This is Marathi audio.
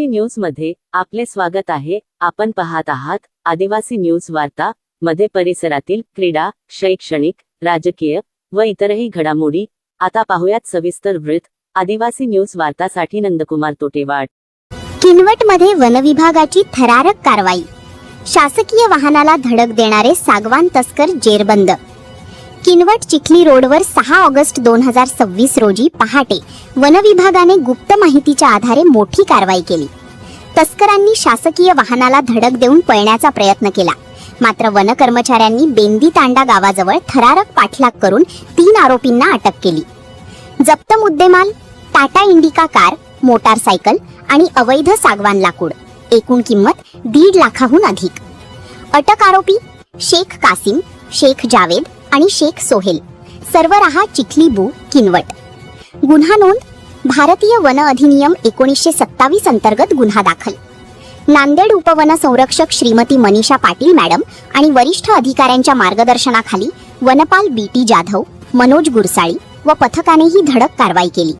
न्यूज मध्ये आपले स्वागत आहे। आपण पाहत आहात आदिवासी न्यूज वार्ता मध्ये परिसरातील क्रीडा, शैक्षणिक, राजकीय व इतरही घडामोडी। आता पाहूयात सविस्तर वृत्त। आदिवासी न्यूज वार्तासाठी नंदकुमार तोटेवाड। किनवट मध्ये वनविभागाची थरारक कारवाई। शासकीय वाहनाला धडक देणारे सागवान तस्कर जेरबंद। किनवट चिखली रोडवर 6 ऑगस्ट 2026 रोजी पहाटे वनविभागाने गुप्त माहितीच्या आधारे मोठी कारवाई केली। तस्करांनी शासकीय वाहनाला धडक देऊन पळण्याचा प्रयत्न केला, मात्र वन कर्मचाऱ्यांनी बेंदी तांडा गावाजवळ थरारक पाठलाग करून 3 आरोपींना अटक केली। जप्त मुद्देमाल टाटा इंडिका कार, मोटारसायकल आणि अवैध सागवान लाकूड। एकूण किंमत 1.5 लाखाहून अधिक। अटक आरोपी शेख कासिम, शेख जावेद आणि शेख सोहेल, सर्व राहा चिखली बू, किनवट। गुन्हा नोंद भारतीय वन अधिनियम 1927 अंतर्गत गुन्हा दाखल। नांदेड उपवन संरक्षक श्रीमती मनीषा पाटील मॅडम आणि वरिष्ठ अधिकाऱ्यांच्या मार्गदर्शनाखाली वनपाल BT जाधव, मनोज गुरसाळी व पथकाने ही धडक कारवाई केली।